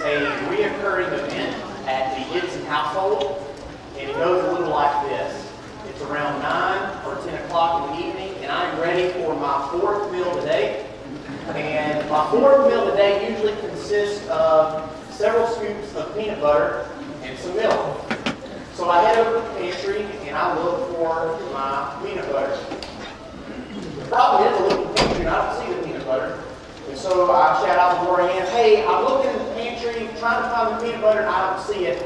a reoccurring event at the Itson household, and it goes a little like this. It's around 9 or 10 o'clock in the evening, and I'm ready for my fourth meal today. And my fourth meal today usually consists of several scoops of peanut butter and some milk. So I head over to the pantry and I look for my peanut butter. The problem is I look in the pantry and I don't see the peanut butter. And so I shout out beforehand, "Hey, I'm looking in the pantry trying to find the peanut butter and I don't see it."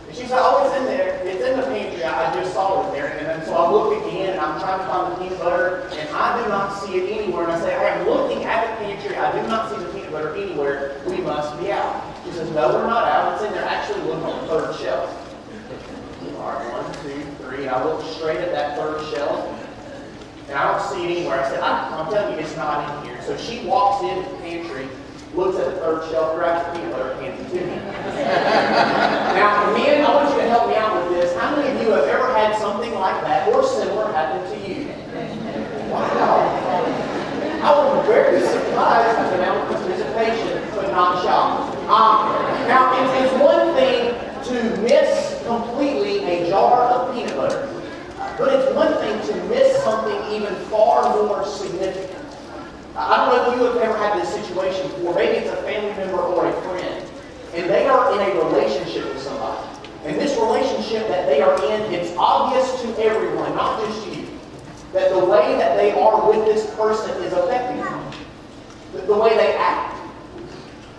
And she said, "Oh, it's in there. It's in the pantry. I just saw it there." And then so I look again and I'm trying to find the peanut butter and I do not see it anywhere. And I say, "I am looking at the pantry. I do not see the peanut butter anywhere. We must be out." She says, "No, we're not out. It's in there. Actually, look on the third shelf." All right, 1, 2, 3. I look straight at that third shelf, and I don't see it anywhere. I said, I'm telling you, it's not in here. So she walks into the pantry, looks at the third shelf, grabs the peanut butter, and hands it to me. Now, men, I want you to help me out with this. How many of you have ever had something like that or similar happen to you? Wow. I was very surprised at the amount of participation, but not shocked. Now, it's one thing to miss completely a jar of peanut butter, but it's one thing to miss something even far more significant. I don't know if you have ever had this situation before. Maybe it's a family member or a friend, and they are in a relationship with somebody. And this relationship that they are in, it's obvious to everyone, not just you, that the way that they are with this person is affecting them. The way they act,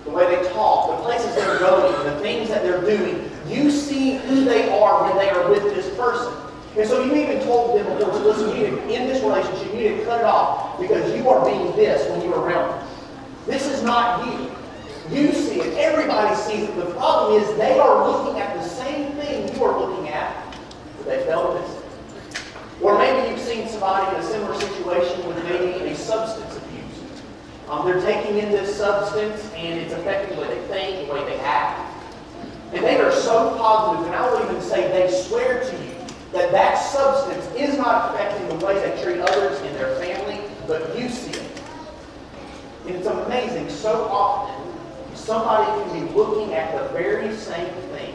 the way they talk, the places they're going, the things that they're doing. You see who they are when they are with this person. And so you even told them before, listen, in this relationship, you need to cut it off because you are being this when you're around them. This is not you. You see it. Everybody sees it. The problem is they are looking at the same thing you are looking at, but they fail to miss it. Or maybe you've seen somebody in a similar situation with maybe a substance abuse. They're taking in this substance and it's affecting the way they think, the way they act. And they are so positive, and I will even say they swear to you that that substance is not affecting the way they treat others in their family, but you see it. And it's amazing. So often, somebody can be looking at the very same thing,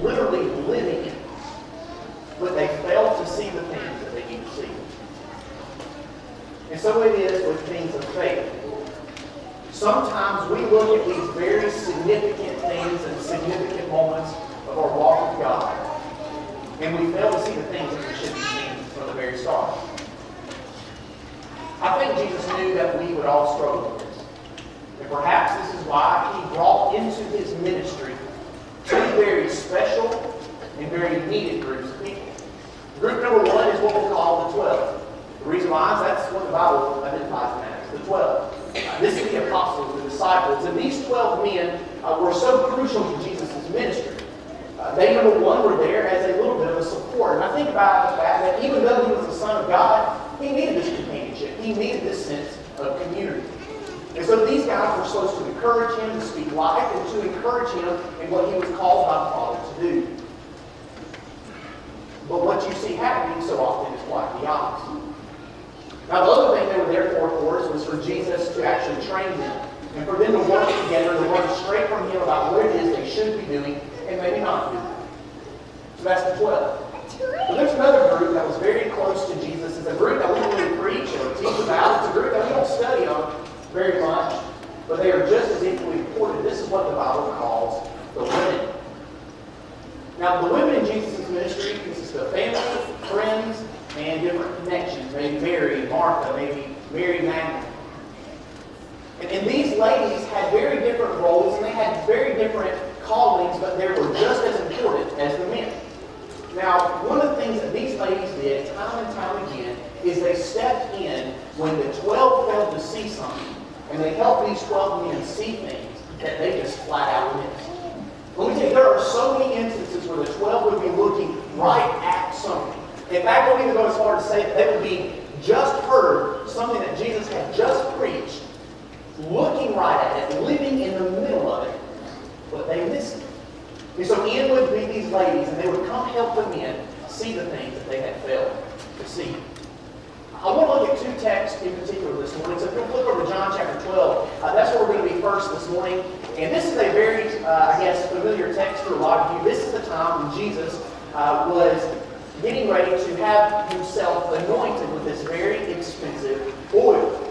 literally living it, but they fail to see the things that they need to see. And so it is with things of faith. Sometimes we look at these very significant things and significant moments of our walk with God, and we fail to see the things that we should be seeing from the very start. I think Jesus knew that we would all struggle with this. And perhaps this is why He brought into His ministry two very special and very needed groups of people. Group number one is what we'll call the 12. The reason why is that's what the Bible identifies them as, the 12. This is the apostles, the disciples. And these 12 men were so crucial to Jesus' ministry. They, number one, were there as a little bit of a support. And I think about the fact that even though He was the Son of God, He needed this companionship. He needed this sense of community. And so these guys were supposed to encourage Him, to speak life, and to encourage Him in what He was called by the Father to do. But what you see happening so often is quite the opposite. Now, the other thing they were there for, of course, was for Jesus to actually train them and for them to work together and learn straight from Him about what it is they should be doing and maybe not doing. So that's the 12. But there's another group that was very close to Jesus. It's a group that we don't really preach or teach about. It's a group that we don't study on very much, but they are just as equally important. This is what the Bible calls the women. Now, the women in Jesus' ministry consist of family, friends, and different connections. Maybe Mary, Martha, maybe Mary Magdalene. And these ladies had very different roles, and they had very different callings, but they were just as important as the men. Now, one of the things that these ladies did time and time again is they stepped in when the 12 failed to see something, and they helped these 12 men see things that they just flat out missed. Let me tell you, there are so many instances where the 12 would be looking right at something. In fact, I would even go as far as to say that they would be just heard something that Jesus had just preached, looking right at it, living in the middle of it, but they missed it. And so in would be these ladies, and they would come help the men see the things that they had failed to see. I want to look look at two texts in particular this morning. So if you'll flip over to John chapter 12, that's where we're going to be first this morning. And this is a very, familiar text for a lot of you. This is the time when Jesus was getting ready to have himself anointed with this very expensive oil.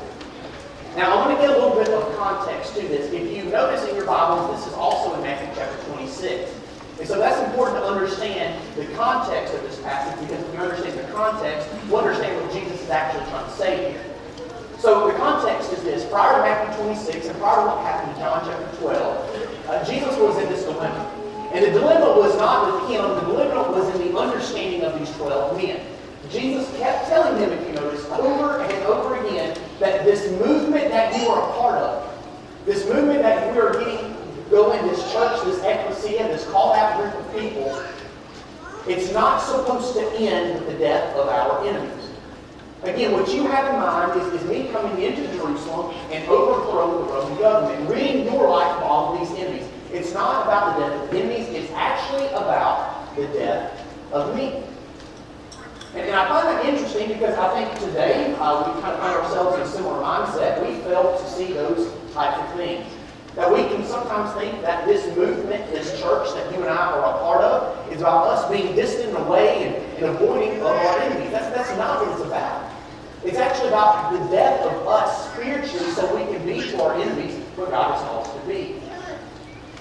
Now, I want to get a little bit of context to this. If you notice in your Bibles, this is also in Matthew chapter 26. And so that's important to understand the context of this passage, because if you understand the context, you'll understand what Jesus is actually trying to say here. So the context is this. Prior to Matthew 26 and prior to what happened in John chapter 12, Jesus was in this dilemma. And the dilemma was not with him. The dilemma was in the understanding of these 12 men. Jesus kept telling them, if you notice, over and over again, that this movement that you are a part of, this movement that you are going, this church, this ecclesia, this called out group of people, it's not supposed to end with the death of our enemies. Again, what you have in mind is me coming into Jerusalem and overthrowing the Roman government, ridding your life of all of these enemies. It's not about the death of enemies, it's actually about the death of me. And I find that interesting because I think today we kind of find ourselves in a similar mindset. We fail to see those types of things. That we can sometimes think that this movement, this church that you and I are a part of, is about us being distant away and avoiding our enemies. That's not what it's about. It's actually about the death of us spiritually so we can be to our enemies what God has called us to be.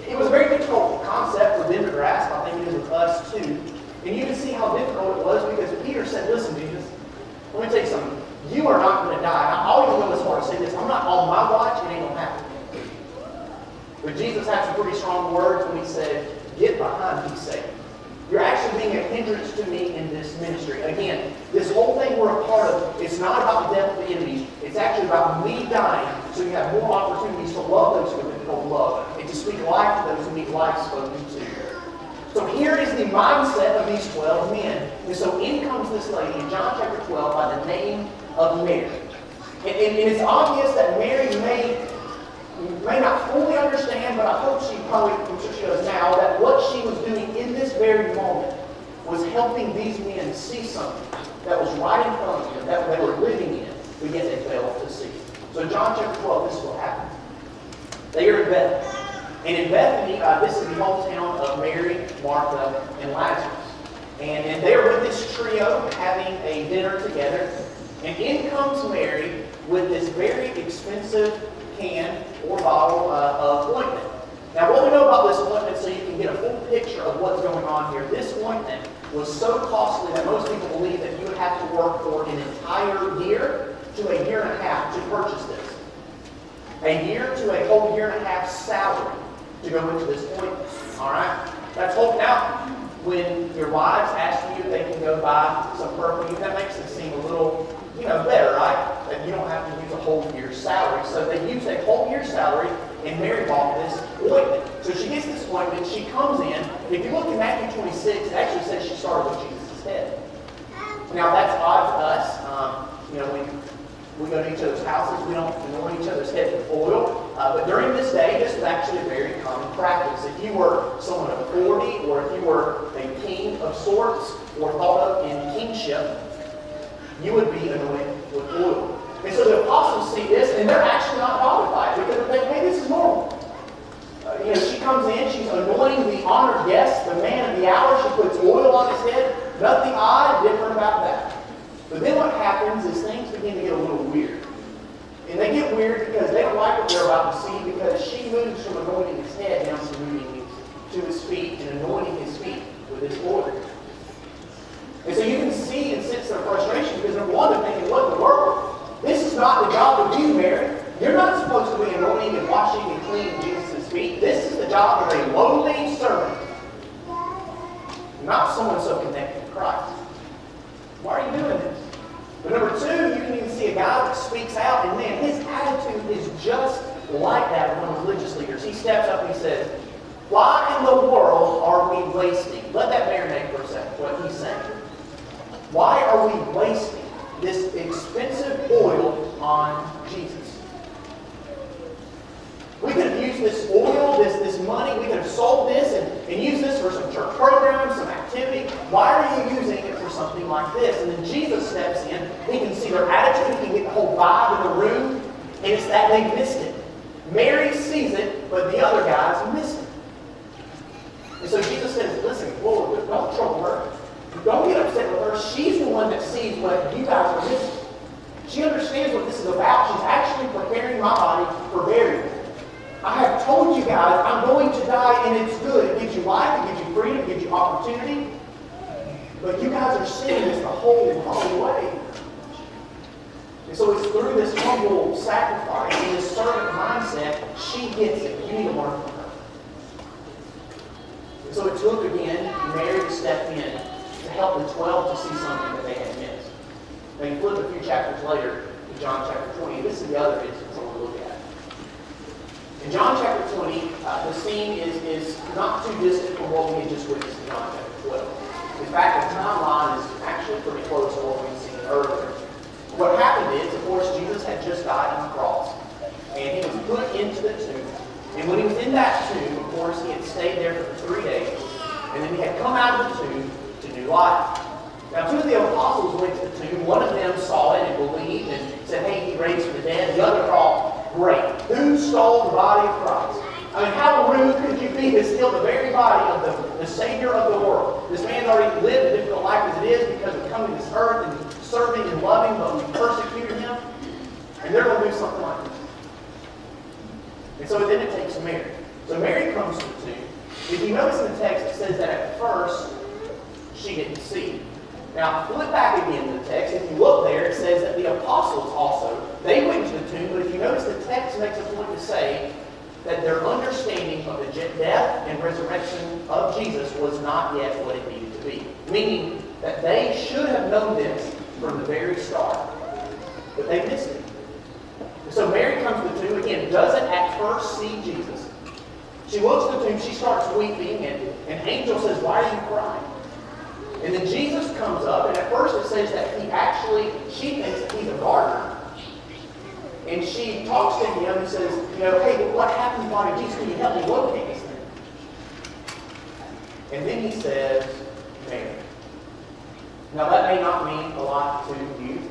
It was a very difficult concept for them to grasp. I think it is with us too. And you can see how difficult it was because Peter said, listen, Jesus, let me tell you something. You are not going to die. And I always go as far as say this. I'm not on my watch. It ain't going to happen. But Jesus had some pretty strong words when he said, get behind me, Satan. You're actually being a hindrance to me in this ministry. Again, this whole thing we're a part of, it's not about the death of the enemies. It's actually about me dying so you have more opportunities to love those who have been called love and to speak life to those who need life spoken to. So here is the mindset of these 12 men. And so in comes this lady in John chapter 12 by the name of Mary. And it's obvious that Mary may not fully understand, but I hope she probably, I'm sure she does now, that what she was doing in this very moment was helping these men see something that was right in front of them, that they were living in, but yet they failed to see. So in John chapter 12, this is what happened. They are in Bethany. And in Bethany, this is the hometown of Mary, Martha, and Lazarus. And they are with this trio having a dinner together. And in comes Mary with this very expensive can or bottle of ointment. Now, what we know about this ointment, so you can get a full picture of what's going on here, this ointment was so costly that most people believe that you would have to work for an entire year to a year and a half to purchase this. A year to a whole year and a half salary to go into this ointment. All right? That's whole. Now, when your wives ask you if they can go buy some perfume, that makes it seem a little, better, right? That you don't have to use a whole year's salary. So they use a whole year's salary, and Mary bought this ointment. So she gets this ointment, she comes in. If you look in Matthew 26, it actually says she started with Jesus' head. Now, that's odd to us. When we go to each other's houses, we don't anoint each other's head with oil. But during this day, this was actually a very common practice. If you were someone of authority, or if you were a king of sorts, or thought of in kingship, you would be anointed with oil. And so the apostles see this, and they're actually not bothered by it, because they think, hey, this is normal. She comes in, she's anointing the honored guest, the man of the hour. She puts oil on his head. Nothing odd, different about that. But then what happens is things begin to get a little weird. And they get weird because they don't like what they're about to see, because she moves from anointing his head down to moving to his feet and anointing his feet with this oil. And so you can see and sense their frustration, because number one, they're thinking, what in the world? This is not the job of you, Mary. You're not supposed to be anointing and washing and cleaning Jesus' feet. This is the job of a lowly servant, not someone so connected to Christ. Why are you doing this? But number two, you can even see a guy that speaks out, and man, his attitude is just like that of one of the religious leaders. He steps up and he says, why in the world are we wasting? Let that marinate for a second, what he's saying. Why are we wasting this expensive oil on Jesus? We could have used this oil, this money, we could have sold this and used this for some church program, some activity. Why are you using it for something like this? And then Jesus steps in. He can see their attitude. He can whole vibe in the room, and it's that they missed it. Mary sees it, but the other guys missed it. And so Jesus says, listen, whoa, don't trouble her. Don't get upset with her. She's the one that sees what you guys are missing. She understands what this is about. She's actually preparing my body for burial. I have told you guys I'm going to die, and it's good. It gives you life, it gives you freedom, it gives you opportunity. But you guys are seeing this the whole way. And so it's through this humble sacrifice and this servant mindset, she gets it. You need to learn from her. And so it took, again, Mary to step in to help the 12 to see something that they had missed. Now you flip a few chapters later to John chapter 20. This is the other instance I want to look at. In John chapter 20, the scene is not too distant from what we had just witnessed in John chapter 12. In fact, the timeline is actually pretty close to what we've seen earlier. What happened is, of course, Jesus had just died on the cross, and he was put into the tomb. And when he was in that tomb, of course, he had stayed there for 3 days, and then he had come out of the tomb to new life. Now, 2 of the apostles went to the tomb. One of them saw it and believed and said, hey, he raised from the dead. The other thought, great. Who stole the body of Christ? I mean, how rude could you be to steal the very body of the Savior of the world? This man's already lived a difficult life as it is because of coming to this earth and serving and loving, but we persecuted him. And they're going to do something like this. And so then it takes Mary. So Mary comes to the tomb. If you notice in the text, it says that at first, she didn't see. Now, flip back again to the text. If you look there, it says that the apostles also, they went to the tomb, but if you notice, the text makes a point to say that their understanding of the death and resurrection of Jesus was not yet what it needed to be. Meaning that they should have known this from the very start, but they missed it. So Mary comes to the tomb, again, doesn't at first see Jesus. She looks at the tomb, she starts weeping, and an angel says, why are you crying? And then Jesus comes up, and at first it says that she thinks that he's a gardener. And she talks to him and says, hey, what happened to the body of Jesus? Can you help me locate this thing? And then he says, Mary. Now that may not mean a lot to you,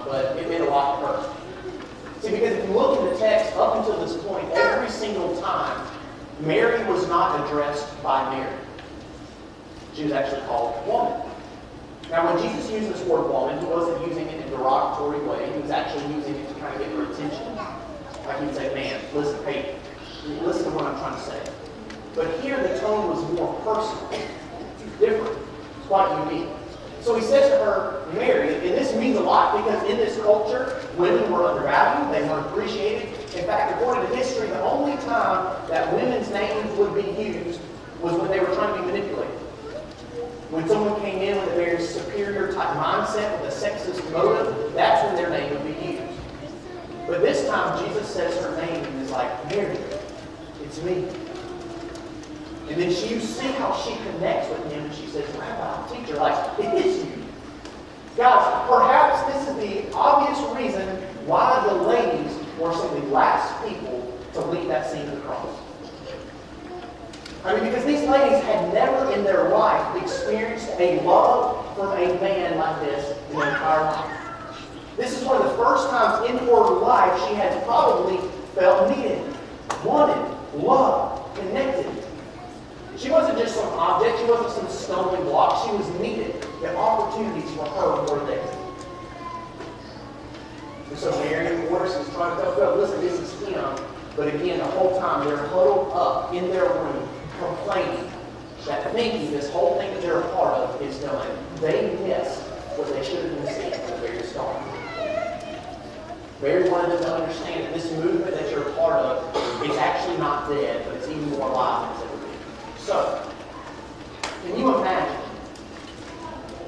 but it meant a lot to her. See, because if you look in the text up until this point, every single time, Mary was not addressed by Mary. She was actually called woman. Now, when Jesus used this word woman, he wasn't using it in a derogatory way. He was actually using it to kind of get her attention. Like he'd say, man, listen, hey, listen to what I'm trying to say. But here the tone was more personal. It's different. It's quite unique. So he says to her, Mary, and this means a lot because in this culture, women were undervalued, they weren't appreciated. In fact, according to history, the only time that women's names would be used was when they were trying to be manipulated. When someone came in with a very superior type mindset, with a sexist motive, that's when their name would be used. But this time, Jesus says her name and is like, Mary, it's me. And then you see how she connects with him, and she says, Rabbi, teacher, like, it is you. Guys, perhaps this is the obvious reason why the ladies were some of the last people to leave that scene of the cross. I mean, because these ladies had never in their life experienced a love from a man like this in their entire life. This is one of the first times in her life she had probably felt needed, wanted, loved, connected. She wasn't just some object. She wasn't some stumbling block. She was needed. The opportunities for her were there. And so Mary, of course, is trying to tell God, listen, this is him. But again, the whole time they're huddled up in their room, complaining, that thinking this whole thing that they're a part of is done. They miss what they should have been seeing from the very start. Mary wanted them to understand that this movement that you're a part of is actually not dead, but it's even more alive than it's ever been. So, can you imagine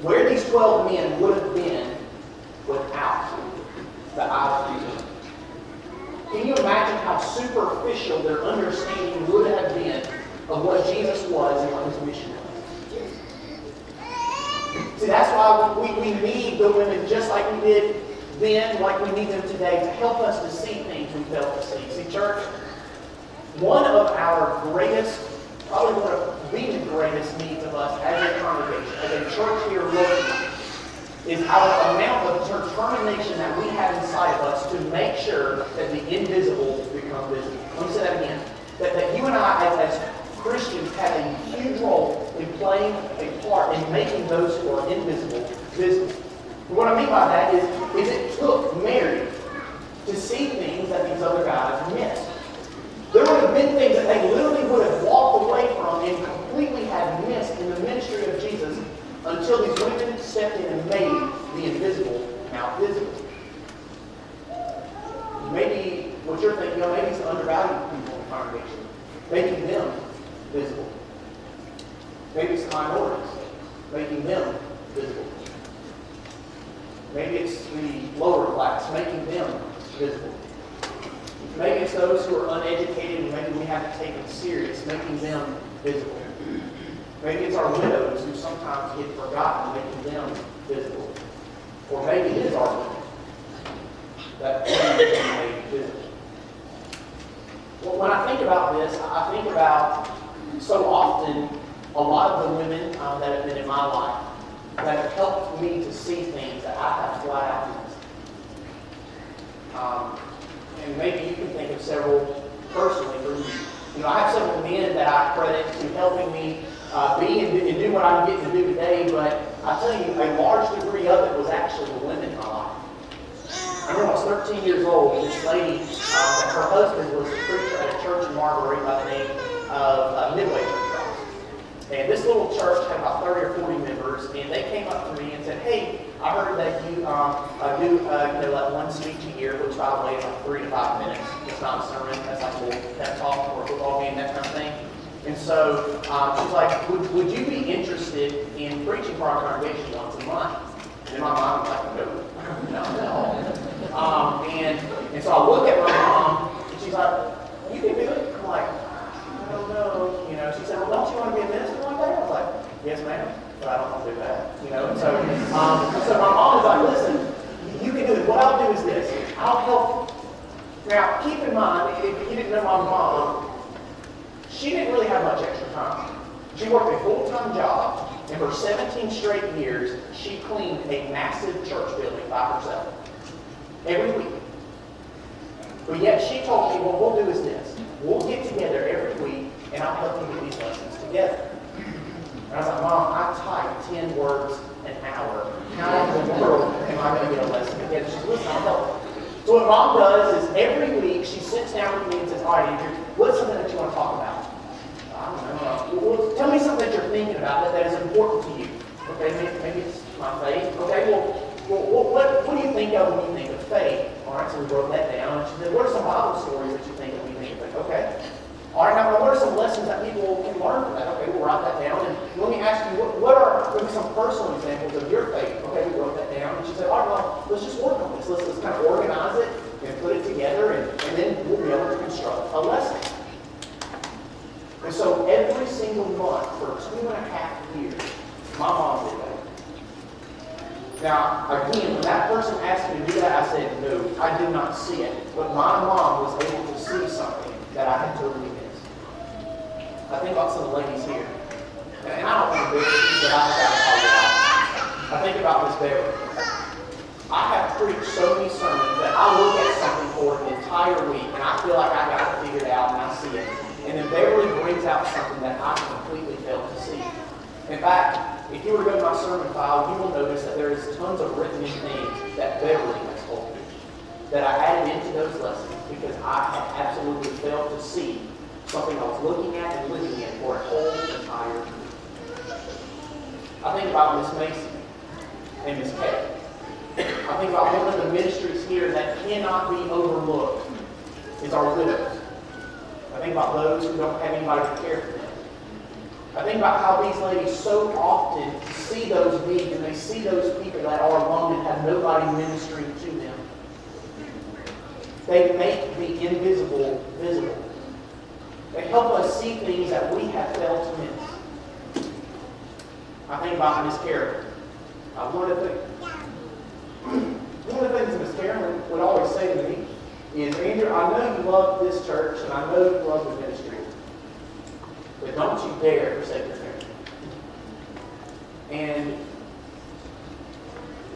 where these 12 men would have been without the eye of Jesus? Can you imagine how superficial their understanding would have been of what Jesus was and what his mission was? See, that's why we need the women just like we did then, like we need them today, to help us to see things we fail to see. See, church, one of our greatest, probably one of the greatest needs of us as a congregation, as a church here locally, is our amount of determination that we have inside of us to make sure that the invisible become visible. Let me say that again. That you and I, as Christians, have a huge role in playing a part in making those who are invisible visible. And what I mean by that is it took Mary to see things that these other guys missed. There would have been things that they literally would have walked away from and completely had missed in the ministry of Jesus until these women stepped in and made the invisible now visible. Maybe what you're thinking, maybe it's the undervalued people in the congregation, making them visible. Maybe it's the minorities, making them visible. Maybe it's the lower class, making them visible. Maybe it's those who are uneducated and maybe we have to take them serious, making them visible. Maybe it's our widows who sometimes get forgotten, making them visible. Or maybe it is our women that can be made visible. Well, when I think about this, I think about so often a lot of the women that have been in my life that have helped me to see things that I have flat out missed. And maybe you can think of several personally for you. I have several men that I credit to helping me be and do what I'm getting to do today, but I tell you, a large degree of it was actually the women in my life. I remember when I was 13 years old, this lady, her husband was a preacher at a church in Marbury by the name of Midway Church. And this little church had about 30 or 40 members, and they came up to me and said, "Hey, I heard that you do like one speech a year, which by the way is like 3 to 5 minutes. It's not a sermon, that's like a little pep talk or a football game, that kind of thing." And so she's like, would you be interested in preaching for our congregation once a month? And my mom was like, no. And so I look at my mom, and she's like, "You can do it." I'm like, "I don't know." She said, "Well, don't you want to be a minister one day?" I was like, "Yes, ma'am, but I don't want to do that." And so my mom was like, "Listen, you can do it. What I'll do is this. I'll help you." Now, keep in mind, if you didn't know my mom, she didn't really have much extra time. She worked a full-time job, and for 17 straight years, she cleaned a massive church building by herself. Every week. But yet she told me, "What we'll do is this. We'll get together every week, and I'll help you get these lessons together." And I was like, "Mom, I type 10 words an hour. How in the world am I going to get a lesson together?" She said, "Listen, I'll help you." So what Mom does is every week she sits down with me and says, "All right, Andrew, what's something that you want to talk about?" "I don't know. Well, tell me something that you're thinking about that is important to you." "Okay, maybe it's my faith." "Okay, well, what do you think of when you think of faith?" All right, so we wrote that down. And she said, "What are some Bible stories that you think of when you think of faith?" "Okay. All right, now what are some lessons that people can learn from that?" "Okay, we'll write that down. And let me ask you, what are maybe some personal examples of your faith?" "Okay, we wrote that down." And she said, "All right, well, let's just work on this. Let's kind of organize it and put it together, and then we'll be able to construct a lesson." And so every single month for 2.5 years, my mom did that. Now, again, when that person asked me to do that, I said, "No, I did not see it." But my mom was able to see something that I had totally missed. I think about some of the ladies here. And I don't want to embarrass you, but I've got to call it out. I think about Miss Beverly. I have preached so many sermons that I look at something for an entire week, and I feel like I got it figured out, and I see it. And then Beverly brings out something that I completely failed to see. In fact, if you were to go to my sermon file, you will notice that there is tons of written in things that Beverly has told me that I added into those lessons because I had absolutely failed to see something I was looking at and living in for a whole entire week. I think about Miss Macy and Miss Kay. I think about one of the ministries here that cannot be overlooked is our widows. I think about those who don't have anybody to care for them. I think about how these ladies so often see those needs and they see those people that are alone and have nobody ministering to them. They make the invisible visible. They help us see things that we have failed to miss. I think about Miss Carolyn. One of the things Miss Carolyn would always say to me is, "Andrew, I know you love this church and I know you love the ministry, but don't you dare forsake your family." And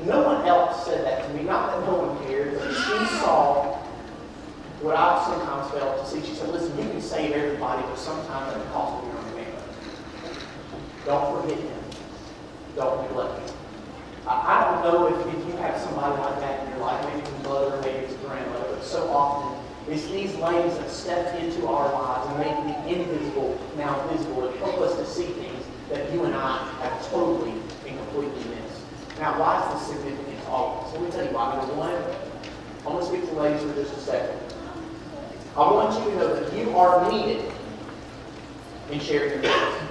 No one else said that to me. Not that no one cared, but she saw what I sometimes felt to see. She said, listen, you can save everybody, but sometimes at the cost of your own family. Don't forget him. Don't neglect him. I don't know if you have somebody like that in your life, maybe it's a mother, maybe it's a grandmother, but so often it's these ladies that step into our lives and make the invisible now visible and help us to see things that you and I have totally and completely missed. Now, why is this significant to all of us? Let me tell you why. Number one, I want to speak to ladies for just a second. I want you to know that you are needed in sharing your faith.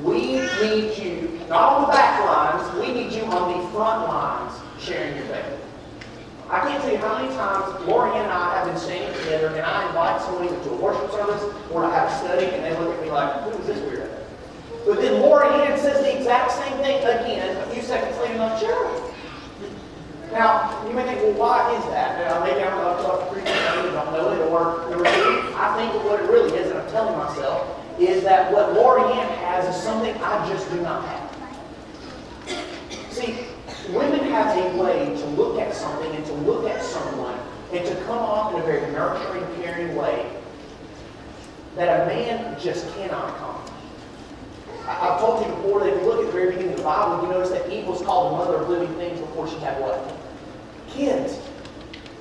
We need you, not on the back lines, we need you on the front lines sharing your faith. I can't tell you how many times Lori and I have been standing together and I invite someone either to a worship service or to have a study and they look at me like, who is this weirdo? But then Lori Ann says the exact same thing again a few seconds later, I'm like, sure. Now, you may think, well, why is that? Now, maybe I'm a preacher and don't know it, or number two, I think that what it really is, and I'm telling myself, is that what Lori Ann has is something I just do not have. See, women have a way to look at something and to look at someone and to come off in a very nurturing, caring way that a man just cannot accomplish. I've told you before that if you look at the very beginning of the Bible, you notice that Eve was called the mother of living things before she had what? Kids.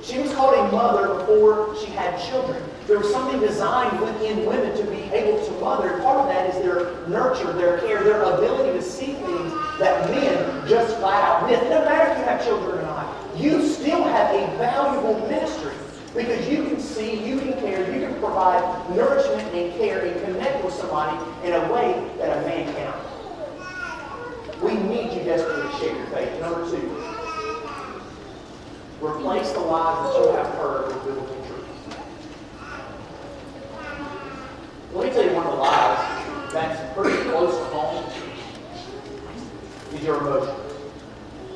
She was called a mother before she had children. There was something designed within women to be able to mother. And part of that is their nurture, their care, their ability to see things that men just flat out miss. It doesn't matter if you have children or not. You still have a valuable ministry because you can see, you can care, you can provide nourishment and care and connect with somebody in a way that a man cannot. We need you desperately to share your faith. Number two, replace the lies that you have heard with biblical truth. Let me tell you one of the lies that's pretty close to home is your emotions.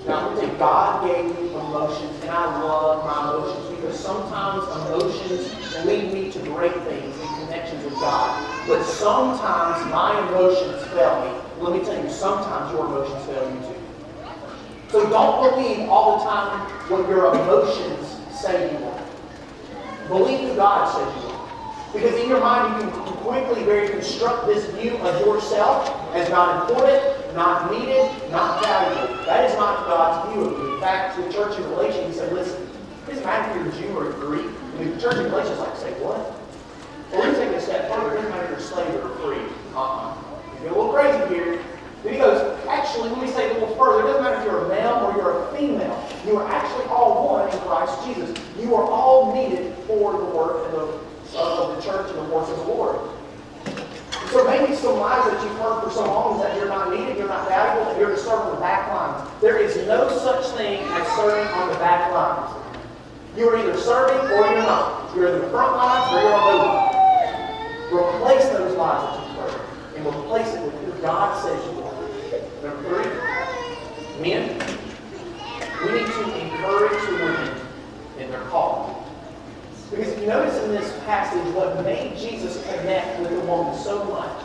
Now, let me tell you, God gave me emotions, and I love my emotions because sometimes emotions lead me to great things in connections with God. But sometimes my emotions fail me. Let me tell you, sometimes your emotions fail you too. So don't believe all the time what your emotions say you are. Believe who God says you are. Because in your mind you can quickly very construct this view of yourself as not important, not needed, not valuable. That is not God's view of you. In fact, to the church in Galatians, he said, listen, it doesn't matter if you're a Jew or a Greek. I mean, the church in Galatians is like, say, what? Well, let me take it a step further. It doesn't matter if you're a slave or free. You get a little crazy here. Then he goes, actually, let me say it a little further. It doesn't matter if you're a male or you're a female. You are actually all one in Christ Jesus. You are all needed for the work of the church and the work of the Lord. So maybe some lies that you've heard for so long is that you're not needed, you're not valuable, that you're to serve on the back lines. There is no such thing as serving on the back lines. You are either serving or you're not. You're in the front lines or you're on those lines. Replace those lies that you've heard and replace it with who God says you are. Number three, men, we need to encourage the women in their calling. Because if you notice in this passage, what made Jesus connect with the woman so much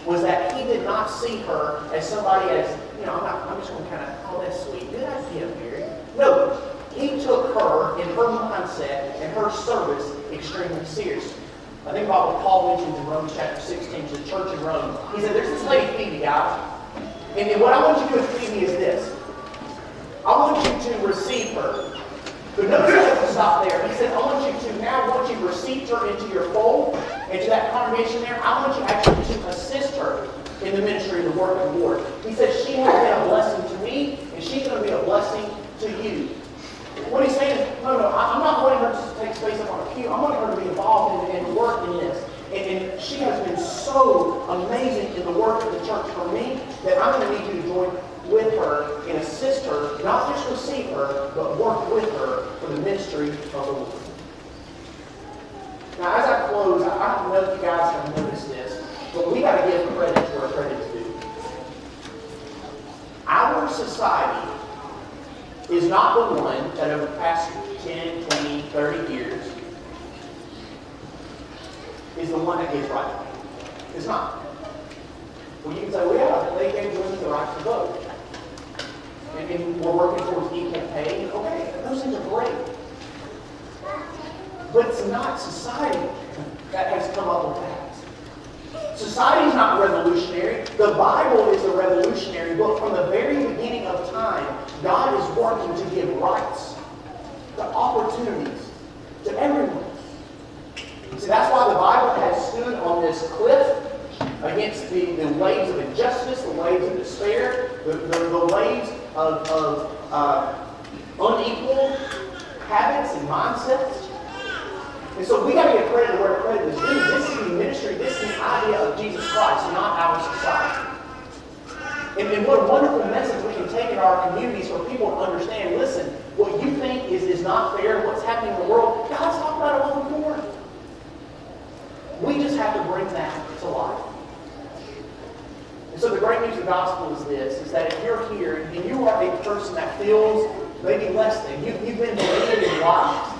was that he did not see her as somebody as, I'm just going to kind of, oh, that's sweet. Good idea, Mary. No, he took her in her mindset and her service extremely seriously. I think about what Paul mentions in Romans chapter 16 to the church in Rome. He said, there's this lady Phoebe, guys. And what I want you to do with Phoebe is this. I want you to receive her. But notice he doesn't stop there. He said, I want you to, now once you've received her into your fold, into that congregation there, I want you actually to assist her in the ministry and the work of the Lord. He said, she has been a blessing to me, and she's going to be a blessing to you. What he's saying is, no, I'm not wanting her to take space up on a pew. I want her to be involved and work in this. And she has been so amazing in the work of the church for me that I'm going to need you to join with her and assist her, not just receive her, but work with her for the ministry of the Lord. Now, as I close, I don't know if you guys have noticed this, but we got to give credit where credit is due. Our society is not the one that over the past 10, 20, 30 years is the one that gives right. It's not. Well, you can say, well, yeah, they gave women the right to vote. and we're working towards equal pay. Okay, those things are great. But it's not society that has come up with that. Society is not revolutionary. The Bible is the revolutionary book. From the very beginning of time, God is working to give rights, the opportunities to everyone. See, that's why the Bible has stood on this cliff against the waves of injustice, the waves of despair, the waves of unequal habits and mindsets. And so we got to get credit where credit is due. This is the ministry, this is the idea of Jesus Christ, not our society. And what a wonderful message we can take in our communities for people to understand, listen, what you think is not fair, what's happening in the world, God's talked about it long before. We just have to bring that to life. And so the great news of the gospel is this, is that if you're here and you are a person that feels maybe less than, you've been believing in lies.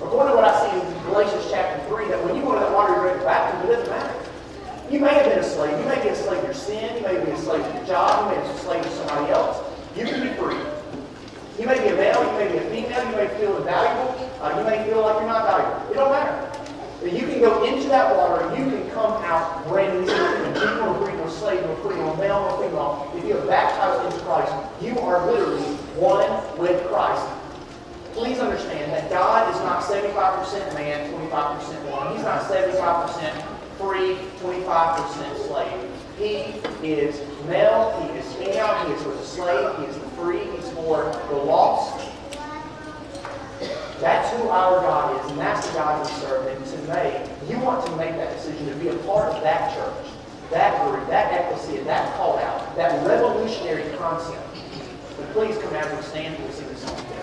According to what I see in Galatians chapter 3, that when you go to that water you're ready to baptism, it doesn't matter. You may have been a slave. You may be a slave to your sin. You may be a slave to your job. You may be a slave to somebody else. You can be free. You may be a male. You may be a female. You may feel invaluable. You may feel like you're not valuable. It don't matter. You can go into that water and you can come out brand new. You are free, no slave, no free, no male, no female. If you are baptized into Christ, you are literally one with Christ. Please understand that God is not 75% man, 25% woman. He's not 75% free, 25% slave. He is male, he is female, he is for the slave, he is the free, he's for the lost. That's who our God is, and that's the God we serve. And today, you want to make that decision to be a part of that church, that group, that ecclesia, that call out, that revolutionary concept. But please come out and stand and we'll sing this song together.